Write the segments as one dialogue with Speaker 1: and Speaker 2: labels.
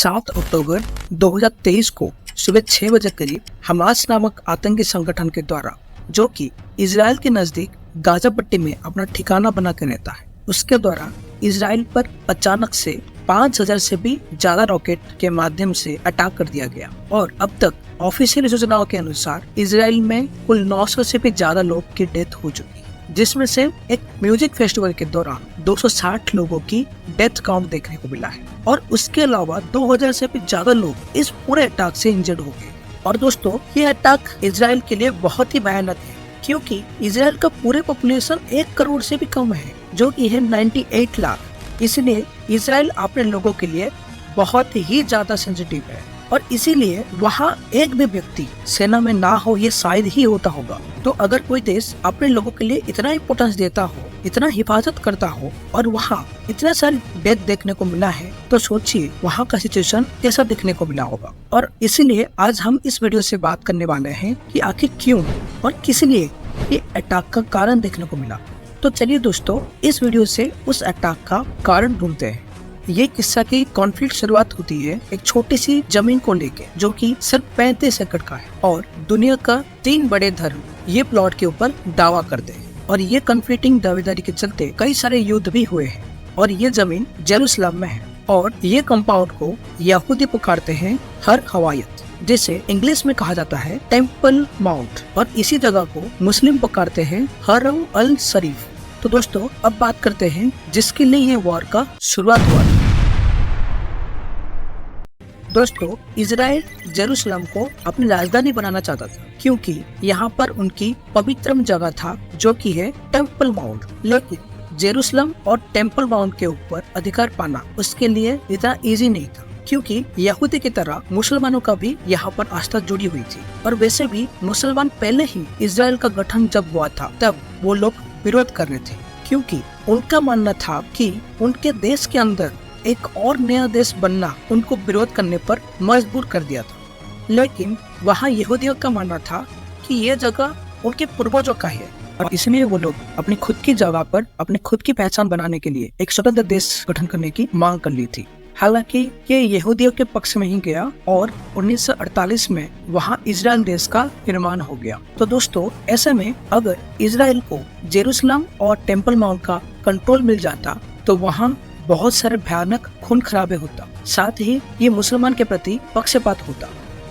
Speaker 1: 7 अक्टूबर 2023 को सुबह 6 बजे करीब हमास नामक आतंकी संगठन के द्वारा, जो कि इजराइल के नजदीक गाजा पट्टी में अपना ठिकाना बना कर रहता है, उसके द्वारा इजराइल पर अचानक से 5000 से भी ज्यादा रॉकेट के माध्यम से अटैक कर दिया गया। और अब तक ऑफिशियल सूचनाओं के अनुसार इजराइल में कुल 900 से भी ज्यादा लोग की डेथ हो चुकी है, जिसमें से एक म्यूजिक फेस्टिवल के दौरान 260 लोगों की डेथ काउंट देखने को मिला है। और उसके अलावा 2000 से भी ज्यादा लोग इस पूरे अटैक से इंजर्ड हो गए। और दोस्तों, ये अटैक इजराइल के लिए बहुत ही भयानक है, क्योंकि इजराइल का पूरे पॉपुलेशन 1 करोड़ से भी कम है, जो कि है 98 लाख। इसलिए इजराइल अपने लोगों के लिए बहुत ही ज्यादा सेंसिटिव है, और इसीलिए वहाँ एक भी व्यक्ति सेना में ना हो, ये शायद ही होता होगा। तो अगर कोई देश अपने लोगों के लिए इतना इम्पोर्टेंस देता हो, इतना हिफाजत करता हो, और वहाँ इतना सारी डेथ देखने को मिला है, तो सोचिए वहाँ का सिचुएशन कैसा देखने को मिला होगा। और इसीलिए आज हम इस वीडियो से बात करने वाले हैं कि आखिर क्यों और किस लिए ये अटैक का कारण देखने को मिला। तो चलिए दोस्तों, इस वीडियो से उस अटैक का कारण ढूंढते हैं। ये किस्सा की कॉन्फ्लिक्ट शुरुआत होती है एक छोटी सी जमीन को लेके, जो कि सिर्फ 35 एकड़ का है, और दुनिया का 3 बड़े धर्म ये प्लॉट के ऊपर दावा करते हैं। और ये कॉन्फ्लिक्टिंग दावेदारी के चलते कई सारे युद्ध भी हुए हैं। और ये जमीन जेरूसलम में है, और ये कंपाउंड को यहूदी पुकारते हैं हर हवायत, जिसे इंग्लिश में कहा जाता है टेम्पल माउंट, और इसी जगह को मुस्लिम पुकारते हैं हरम अल शरीफ। तो दोस्तों, अब बात करते हैं जिसके लिए ये वॉर का शुरुआत हुआ। दोस्तों, इजराइल जेरूसलम को अपनी राजधानी बनाना चाहता था, क्योंकि यहाँ पर उनकी पवित्रम जगह था, जो कि है टेम्पल माउंट। लेकिन जेरूसलम और टेम्पल माउंट के ऊपर अधिकार पाना उसके लिए इतना इजी नहीं था, क्योंकि यहूदी की तरह मुसलमानों का भी यहाँ पर आस्था जुड़ी हुई थी। और वैसे भी मुसलमान पहले ही इजराइल का गठन जब हुआ था, तब वो लोग विरोध कर रहे थे, क्योंकि उनका मानना था कि उनके देश के अंदर एक और नया देश बनना उनको विरोध करने पर मजबूर कर दिया था। लेकिन वहाँ यहूदियों का मानना था कि ये जगह उनके पूर्वजों का है, और इसलिए वो लोग अपनी खुद की जगह पर अपनी खुद की पहचान बनाने के लिए एक स्वतंत्र देश गठन करने की मांग कर ली थी। हालांकि ये यहूदियों के पक्ष में ही गया, और 1948 में वहाँ इजराइल देश का निर्माण हो गया। तो दोस्तों, ऐसे में अगर इजराइल को जेरूसलम और टेम्पल माउंट का कंट्रोल मिल जाता, तो वहाँ बहुत सारे भयानक खून खराबे होता, साथ ही ये मुसलमान के प्रति पक्षपात होता।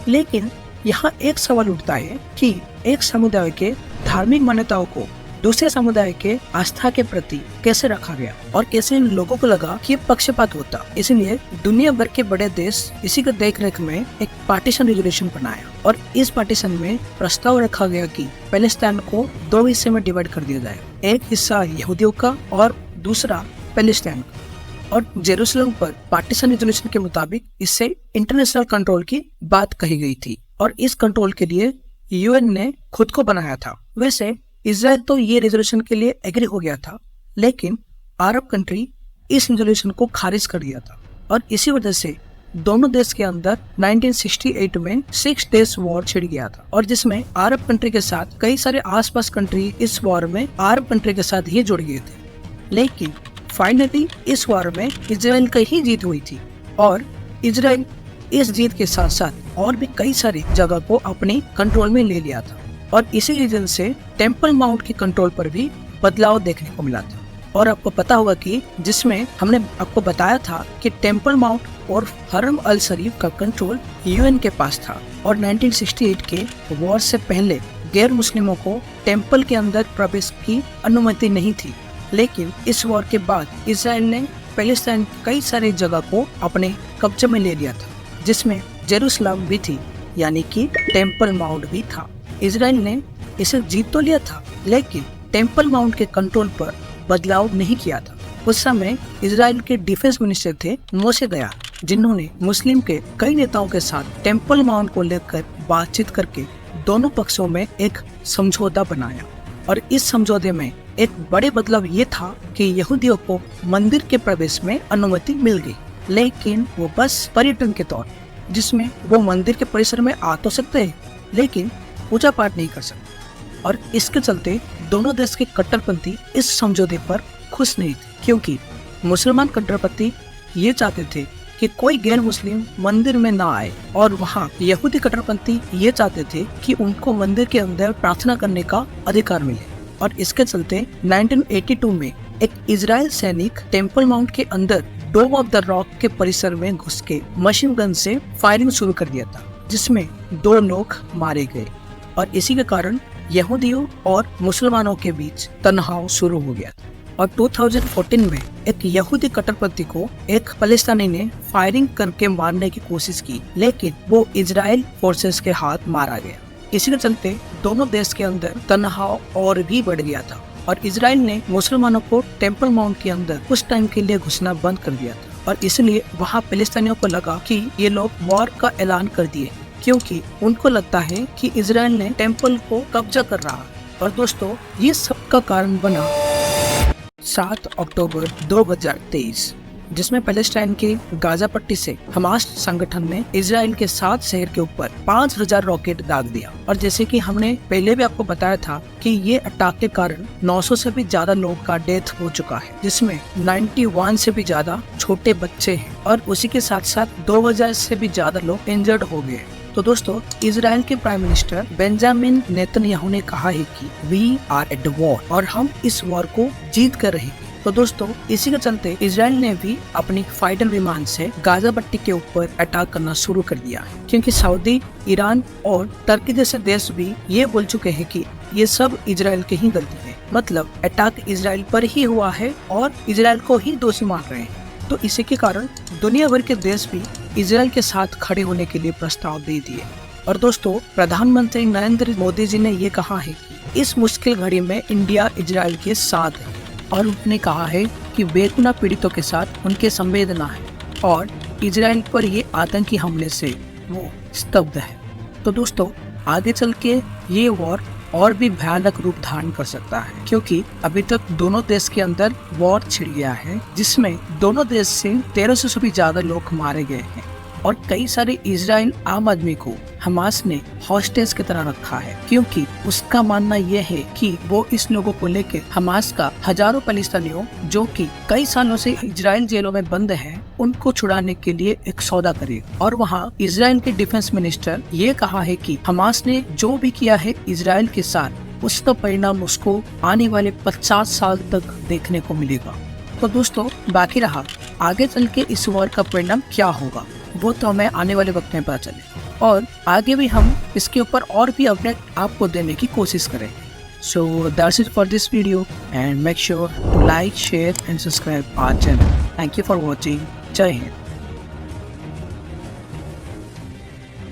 Speaker 1: लेकिन यहाँ एक सवाल उठता है कि एक समुदाय के धार्मिक मान्यताओं को दूसरे समुदाय के आस्था के प्रति कैसे रखा गया, और कैसे इन लोगों को लगा कि पक्षपात होता। इसलिए दुनिया भर के बड़े देश इसी के देखरेख में एक पार्टीशन रेजोल्यूशन बनाया, और इस पार्टीशन में प्रस्ताव रखा गया कि पैलेस्टाइन को 2 हिस्से में डिवाइड कर दिया जाए, एक हिस्सा यहूदियों का और दूसरा पैलेस्टाइन का। और जेरूसलम पर पार्टीशन रेजोल्यूशन के मुताबिक इससे इंटरनेशनल कंट्रोल की बात कही गई थी, और इस कंट्रोल के लिए यूएन ने खुद को बनाया था। वैसे इजराइल तो ये रेजोल्यूशन के लिए एग्री हो गया था, लेकिन अरब कंट्री इस रेजोल्यूशन को खारिज कर दिया था, और इसी वजह से दोनों देश के अंदर 1968 में 6 डेज वॉर छिड़ गया था, और जिसमें अरब कंट्री के साथ कई सारे आसपास कंट्री इस वॉर में अरब कंट्री के साथ ही जुड़ गए थे। लेकिन फाइनली इस वॉर में इजराइल की ही जीत हुई थी, और इजराइल इस जीत के साथ साथ और भी कई सारी जगह को अपने कंट्रोल में ले लिया था। और इसी रीजन से टेम्पल माउंट के कंट्रोल पर भी बदलाव देखने को मिला था। और आपको पता होगा कि जिसमें हमने आपको बताया था कि टेम्पल माउंट और हरम अल शरीफ का कंट्रोल यूएन के पास था, और 1968 के वॉर से पहले गैर मुस्लिमों को टेम्पल के अंदर प्रवेश की अनुमति नहीं थी। लेकिन इस वॉर के बाद इजराइल ने पैलेस्टाइन कई सारी जगह को अपने कब्जे में ले लिया था, जिसमें जेरूसलम भी थी, यानी कि टेम्पल माउंट भी था। इजराइल ने इसे जीत तो लिया था, लेकिन टेम्पल माउंट के कंट्रोल पर बदलाव नहीं किया था। उस समय इजराइल के डिफेंस मिनिस्टर थे मोशे दयान, जिन्होंने मुस्लिम के कई नेताओं के साथ टेम्पल माउंट को लेकर बातचीत करके दोनों पक्षों में एक समझौता बनाया। और इस समझौते में एक बड़े बदलाव ये था कि यहूदियों को मंदिर के प्रवेश में अनुमति मिल गई, लेकिन वो बस पर्यटन के तौर, जिसमें वो मंदिर के परिसर में आ तो सकते हैं, लेकिन पूजा पाठ नहीं कर सकते। और इसके चलते दोनों देश के कट्टरपंथी इस समझौते पर खुश नहीं थे, क्योंकि मुसलमान कट्टरपंथी ये चाहते थे कि कि कोई गैर मुस्लिम मंदिर में ना आए, और वहाँ यहूदी कट्टरपंथी ये चाहते थे कि उनको मंदिर के अंदर प्रार्थना करने का अधिकार मिले। और इसके चलते 1982 में एक इजराइल सैनिक टेम्पल माउंट के अंदर डोम ऑफ द रॉक के परिसर में घुस के मशीन गन से फायरिंग शुरू कर दिया था, जिसमें 2 लोग मारे गए। और इसी के कारण यहूदियों और मुसलमानों के बीच तनाव शुरू हो गया था। और 2014 में एक यहूदी कट्टरपंथी को एक फलस्तीनी ने फायरिंग करके मारने की कोशिश की, लेकिन वो इजराइल फोर्सेस के हाथ मारा गया। इसी के चलते दोनों देश के अंदर तनाव और भी बढ़ गया था, और इजराइल ने मुसलमानों को टेम्पल माउंट के अंदर कुछ टाइम के लिए घुसना बंद कर दिया था। और इसलिए वहाँ फिलिस्तीनियों को लगा कि ये लोग वॉर का ऐलान कर दिए, क्योंकि उनको लगता है कि इजराइल ने टेम्पल को कब्जा कर रहा है। और दोस्तों, ये सब का कारण बना 7 अक्टूबर 2023, जिसमें पैलेस्टाइन के गाजा पट्टी से हमास संगठन ने इजराइल के 7 शहर के ऊपर 5000 रॉकेट दाग दिया। और जैसे कि हमने पहले भी आपको बताया था कि ये अटैक के कारण 900 से भी ज्यादा लोग का डेथ हो चुका है, जिसमें 91 से भी ज्यादा छोटे बच्चे हैं, और उसी के साथ साथ 2000 से भी ज्यादा लोग इंजर्ड हो गए। तो दोस्तों, इजराइल के प्राइम मिनिस्टर बेंजामिन नेतन्याहू ने कहा है कि we are at the war, और हम इस वॉर को जीत कर रहेंगे। तो दोस्तों, इसी के चलते इजराइल ने भी अपनी फाइटर विमान से गाजा पट्टी के ऊपर अटैक करना शुरू कर दिया है, क्योंकि सऊदी, ईरान और टर्की जैसे देश भी ये बोल चुके हैं कि ये सब इजराइल की ही गलती है। मतलब अटैक इजराइल पर ही हुआ है और इजराइल को ही दोषी मान रहे हैं। तो इसी के कारण दुनिया भर के देश भी इजराइल के साथ खड़े होने के लिए प्रस्ताव दे दिए। और दोस्तों, प्रधानमंत्री नरेंद्र मोदी जी ने ये कहा है कि इस मुश्किल घड़ी में इंडिया इजराइल के साथ है, और उन्होंने कहा है कि बेगुनाह पीड़ितों के साथ उनके संवेदना है, और इजराइल पर ये आतंकी हमले से वो स्तब्ध है। तो दोस्तों, आगे चल के ये वॉर और भी भयानक रूप धारण कर सकता है, क्योंकि अभी तक दोनों देश के अंदर वॉर छिड़ गया है, जिसमें दोनों देश से 1300 से भी ज्यादा लोग मारे गए हैं, और कई सारे इजराइल आम आदमी को हमास ने हॉस्टेज की तरह रखा है, क्योंकि उसका मानना यह है कि वो इस लोगों को लेकर हमास का हजारों फलस्तीनियों जो कि कई सालों से इजराइल जेलों में बंद हैं, उनको छुड़ाने के लिए एक सौदा करेगा। और वहाँ इजराइल के डिफेंस मिनिस्टर ये कहा है कि हमास ने जो भी किया है इजराइल के साथ, उसका परिणाम उसको आने वाले 50 साल तक देखने को मिलेगा। तो दोस्तों, बाकी रहा आगे चल के इस वॉर का परिणाम क्या होगा, वो तो हमें आने वाले वक्त में पता चले, और आगे भी हम इसके ऊपर और भी अपडेट आपको देने की कोशिश करेंगे। So that's it for this video, and make sure to like, share and subscribe our channel. Thank you for watching. Jai Hind.